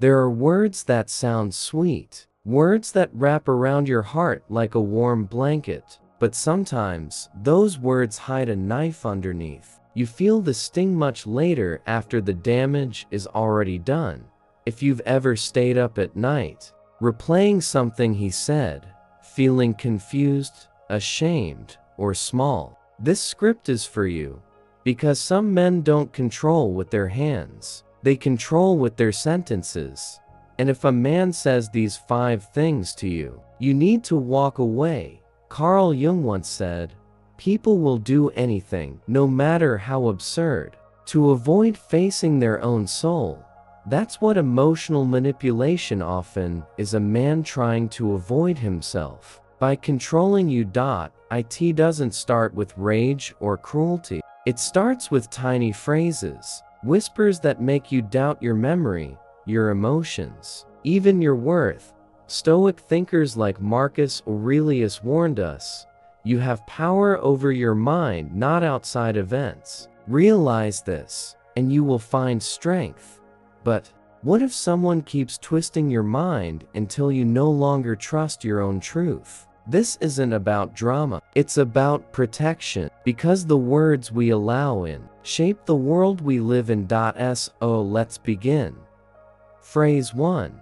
There are words that sound sweet, words that wrap around your heart like a warm blanket, but sometimes those words hide a knife underneath. You feel the sting much later after the damage is already done. If you've ever stayed up at night, replaying something he said, feeling confused, ashamed, or small, this script is for you. Because some men don't control with their hands, they control with their sentences. And if a man says these 5 things to you, you need to walk away. Carl Jung once said, "People will do anything, no matter how absurd, to avoid facing their own soul." That's what emotional manipulation often is, a man trying to avoid himself by controlling you. It doesn't start with rage or cruelty. It starts with tiny phrases, whispers that make you doubt your memory, your emotions, even your worth. Stoic thinkers like Marcus Aurelius warned us, you have power over your mind, not outside events. Realize this, and you will find strength. But what if someone keeps twisting your mind until you no longer trust your own truth? This isn't about drama, it's about protection, because the words we allow in shape the world we live in. So let's begin. Phrase 1.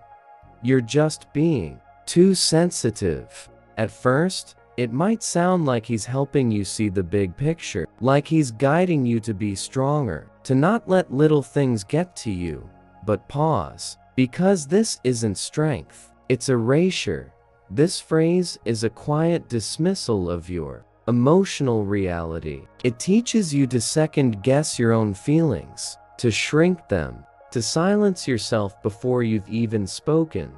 You're just being too sensitive. At first, it might sound like he's helping you see the big picture, like he's guiding you to be stronger, to not let little things get to you. But pause, because this isn't strength, it's erasure. This phrase is a quiet dismissal of your emotional reality. It teaches you to second-guess your own feelings, to shrink them, to silence yourself before you've even spoken.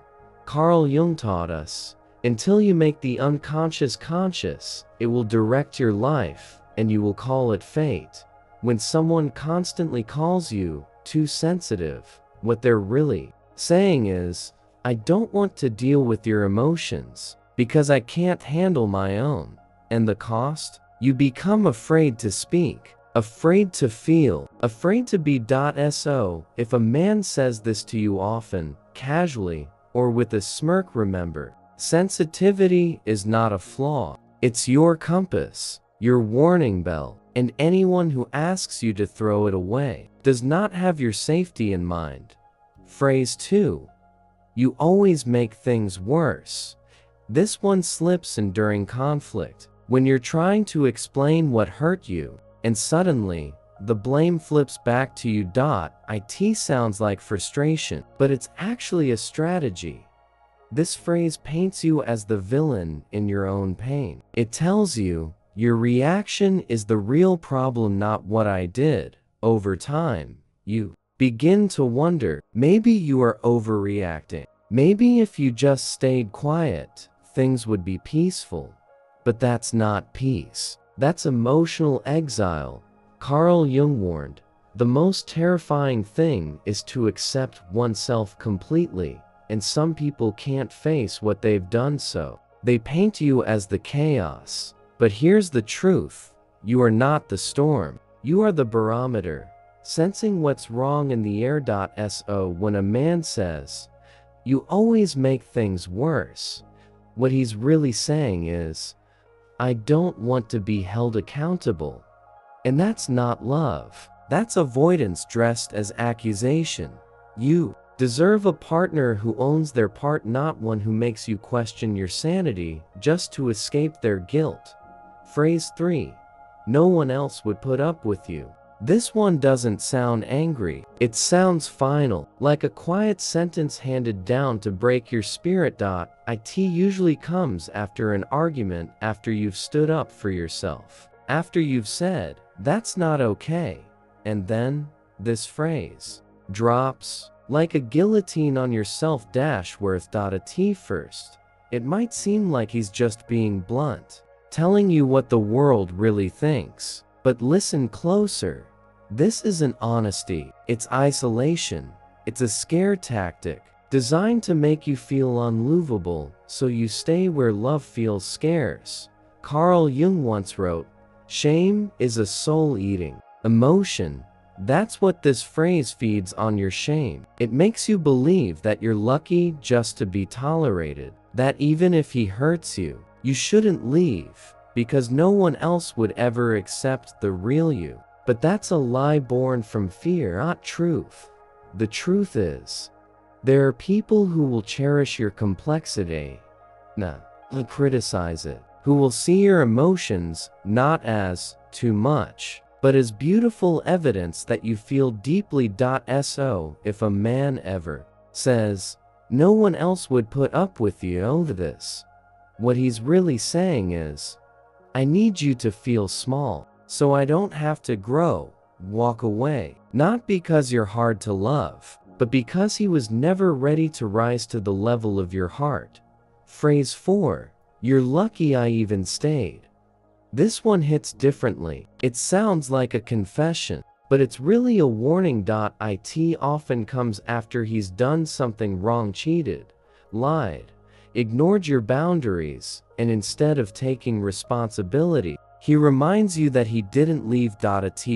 Carl Jung taught us, until you make the unconscious conscious, it will direct your life, and you will call it fate. When someone constantly calls you too sensitive, what they're really saying is, I don't want to deal with your emotions, because I can't handle my own. And the cost? You become afraid to speak, afraid to feel, afraid to be. So, if a man says this to you often, casually, or with a smirk, remember, sensitivity is not a flaw. It's your compass, your warning bell, and anyone who asks you to throw it away does not have your safety in mind. Phrase 2. You always make things worse. This one slips in during conflict, when you're trying to explain what hurt you, and suddenly, the blame flips back to you. It sounds like frustration, but it's actually a strategy. This phrase paints you as the villain in your own pain. It tells you, your reaction is the real problem, not what I did. Over time, you begin to wonder, maybe you are overreacting. Maybe if you just stayed quiet, things would be peaceful. But that's not peace. That's emotional exile. Carl Jung warned, the most terrifying thing is to accept oneself completely, and some people can't face what they've done, so they paint you as the chaos. But here's the truth, you are not the storm. You are the barometer, sensing what's wrong in the air. So when a man says, you always make things worse, what he's really saying is, I don't want to be held accountable. And that's not love. That's avoidance dressed as accusation. You deserve a partner who owns their part, not one who makes you question your sanity just to escape their guilt. Phrase 3. No one else would put up with you. This one doesn't sound angry. It sounds final, like a quiet sentence handed down to break your spirit. It usually comes after an argument, after you've stood up for yourself, after you've said, that's not okay. And then, this phrase drops, like a guillotine on your self-worth. First, it might seem like he's just being blunt, telling you what the world really thinks. But listen closer. This isn't honesty, it's isolation. It's a scare tactic, designed to make you feel unlovable, so you stay where love feels scarce. Carl Jung once wrote, shame is a soul-eating emotion. That's what this phrase feeds on: your shame. It makes you believe that you're lucky just to be tolerated, that even if he hurts you, you shouldn't leave, because no one else would ever accept the real you. But that's a lie born from fear, not truth. The truth is, there are people who will cherish your complexity, not criticize it, who will see your emotions not as too much, but as beautiful evidence that you feel deeply. So if a man ever says, "No one else would put up with you this," what he's really saying is, "I need you to feel small, so I don't have to grow." Walk away. Not because you're hard to love, but because he was never ready to rise to the level of your heart. Phrase 4. You're lucky I even stayed. This one hits differently. It sounds like a confession, but it's really a warning. It often comes after he's done something wrong, cheated, lied, ignored your boundaries, and instead of taking responsibility, he reminds you that he didn't leave.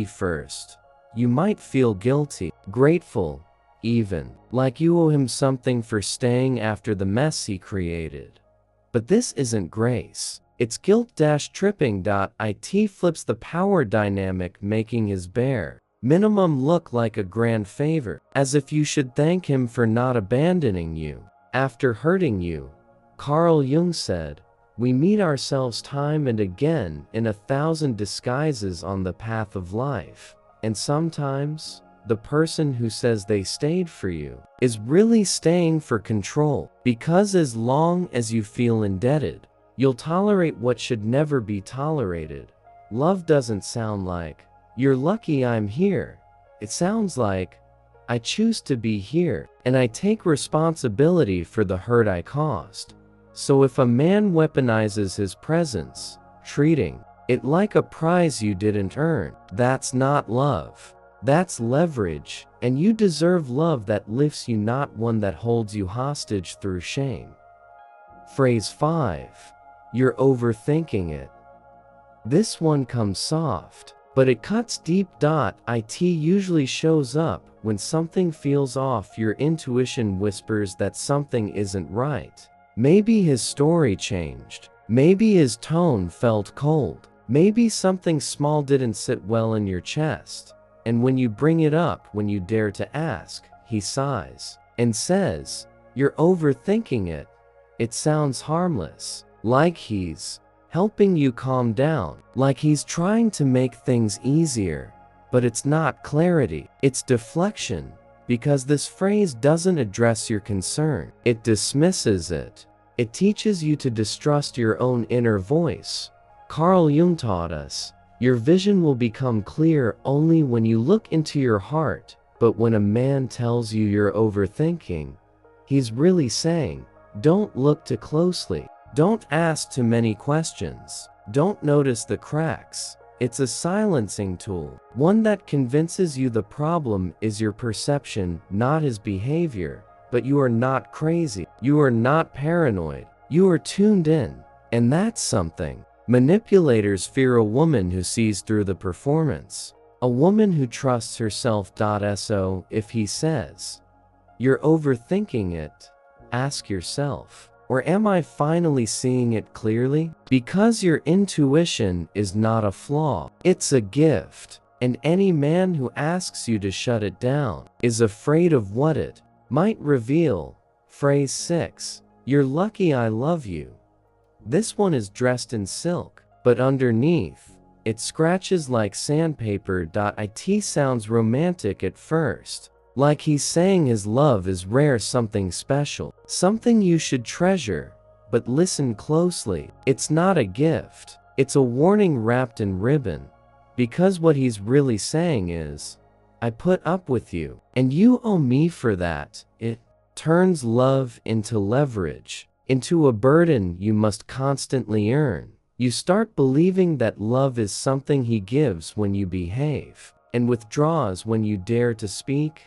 First, you might feel guilty, grateful, even like you owe him something for staying after the mess he created. But this isn't grace. It's guilt-tripping. It flips the power dynamic, making his bare minimum look like a grand favor, as if you should thank him for not abandoning you after hurting you. Carl Jung said, "We meet ourselves time and again in 1,000 disguises on the path of life, and sometimes the person who says they stayed for you is really staying for control, because as long as you feel indebted, you'll tolerate what should never be tolerated." Love doesn't sound like, "You're lucky I'm here." It sounds like, "I choose to be here, and I take responsibility for the hurt I caused." So if a man weaponizes his presence, treating it like a prize you didn't earn, that's not love. That's leverage, and you deserve love that lifts you, not one that holds you hostage through shame. Phrase 5. You're overthinking it. This one comes soft, but it cuts deep. It usually shows up when something feels off. Your intuition whispers that something isn't right. Maybe his story changed. Maybe his tone felt cold. Maybe something small didn't sit well in your chest. And when you bring it up, when you dare to ask, he sighs and says, "You're overthinking it." It sounds harmless, like he's helping you calm down, like he's trying to make things easier. But it's not clarity, it's deflection. Because this phrase doesn't address your concern, it dismisses it. It teaches you to distrust your own inner voice. Carl Jung taught us, your vision will become clear only when you look into your heart. But when a man tells you you're overthinking, he's really saying, don't look too closely, don't ask too many questions, don't notice the cracks. It's a silencing tool, one that convinces you the problem is your perception, not his behavior. But you are not crazy, you are not paranoid, you are tuned in. And that's something. Manipulators fear a woman who sees through the performance, a woman who trusts herself. So if he says, "You're overthinking it," ask yourself, or am I finally seeing it clearly? Because your intuition is not a flaw, it's a gift. And any man who asks you to shut it down is afraid of what it might reveal. Phrase 6. You're lucky I love you. This one is dressed in silk, but underneath, it scratches like sandpaper. It sounds romantic at first, like he's saying his love is rare, something special, something you should treasure. But listen closely, it's not a gift, it's a warning wrapped in ribbon. Because what he's really saying is, I put up with you, and you owe me for that. It turns love into leverage, into a burden you must constantly earn. You start believing that love is something he gives when you behave, and withdraws when you dare to speak,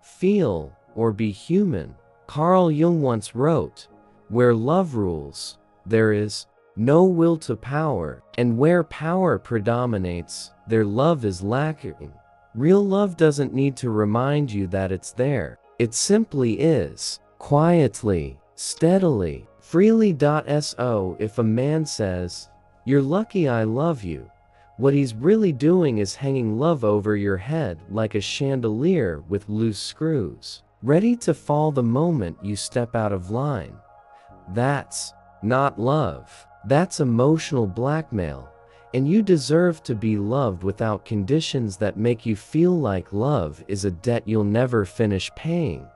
feel, or be human. Carl Jung once wrote, "Where love rules, there is no will to power, and where power predominates, there love is lacking." Real love doesn't need to remind you that it's there. It simply is. Quietly, steadily, freely. So if a man says, "You're lucky I love you," what he's really doing is hanging love over your head like a chandelier with loose screws, ready to fall the moment you step out of line. That's not love. That's emotional blackmail. And you deserve to be loved without conditions that make you feel like love is a debt you'll never finish paying.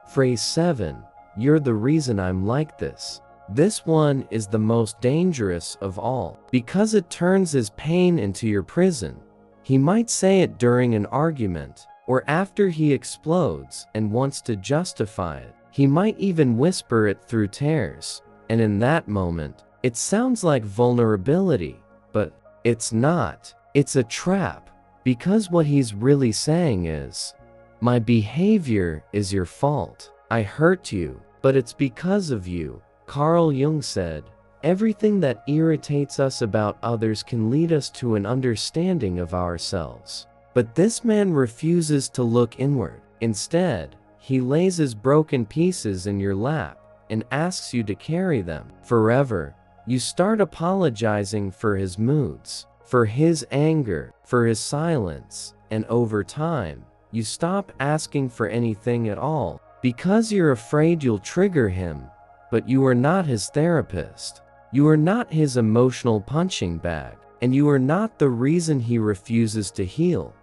Phrase 7. You're the reason I'm like this. This one is the most dangerous of all, because it turns his pain into your prison. He might say it during an argument, or after he explodes and wants to justify it. He might even whisper it through tears. And in that moment, it sounds like vulnerability, but it's not. It's a trap, because what he's really saying is, "My behavior is your fault. I hurt you, but it's because of you." Carl Jung said, "Everything that irritates us about others can lead us to an understanding of ourselves." But this man refuses to look inward. Instead, he lays his broken pieces in your lap and asks you to carry them forever. You start apologizing for his moods, for his anger, for his silence, and over time, you stop asking for anything at all because you're afraid you'll trigger him. But you are not his therapist. You are not his emotional punching bag, and you are not the reason he refuses to heal.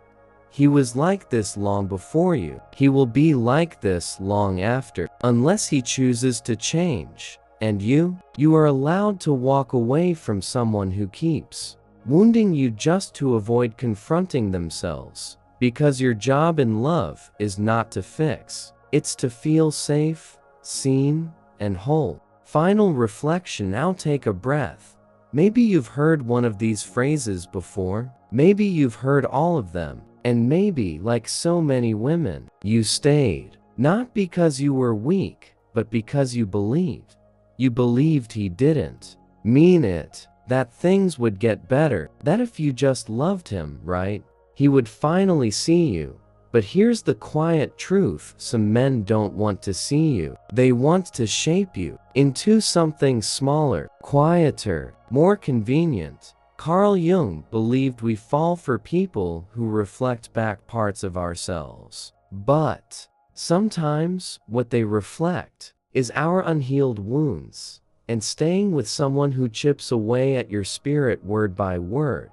He was like this long before you. He will be like this long after, unless he chooses to change. And you are allowed to walk away from someone who keeps wounding you just to avoid confronting themselves, because your job in love is not to fix. It's to feel safe, seen, and whole. Final reflection. Now take a breath. Maybe you've heard one of these phrases before. Maybe you've heard all of them. And maybe, like so many women, you stayed. Not because you were weak, but because you believed. You believed he didn't mean it. That things would get better. That if you just loved him, right, he would finally see you. But here's the quiet truth: some men don't want to see you. They want to shape you into something smaller, quieter, more convenient. Carl Jung believed we fall for people who reflect back parts of ourselves. But sometimes what they reflect is our unhealed wounds. And staying with someone who chips away at your spirit word by word,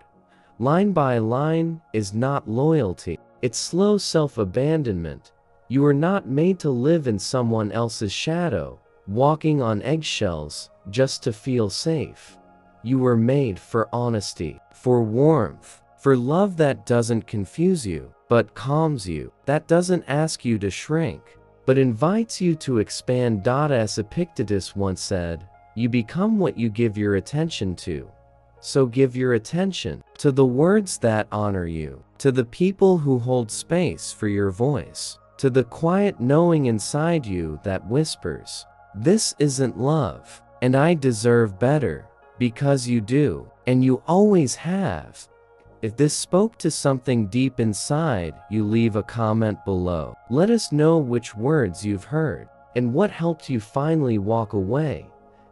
line by line, is not loyalty. It's slow self-abandonment. You are not made to live in someone else's shadow, walking on eggshells just to feel safe. You were made for honesty, for warmth, for love that doesn't confuse you, but calms you, that doesn't ask you to shrink, but invites you to expand. As Epictetus once said, "You become what you give your attention to." So give your attention to the words that honor you, to the people who hold space for your voice, to the quiet knowing inside you that whispers, "This isn't love, and I deserve better," because you do, and you always have. If this spoke to something deep inside you, leave a comment below. Let us know which words you've heard, and what helped you finally walk away.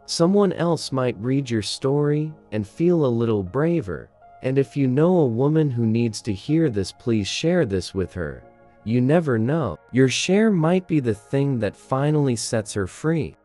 Someone else might read your story and feel a little braver. And if you know a woman who needs to hear this, please share this with her. You never know. Your share might be the thing that finally sets her free.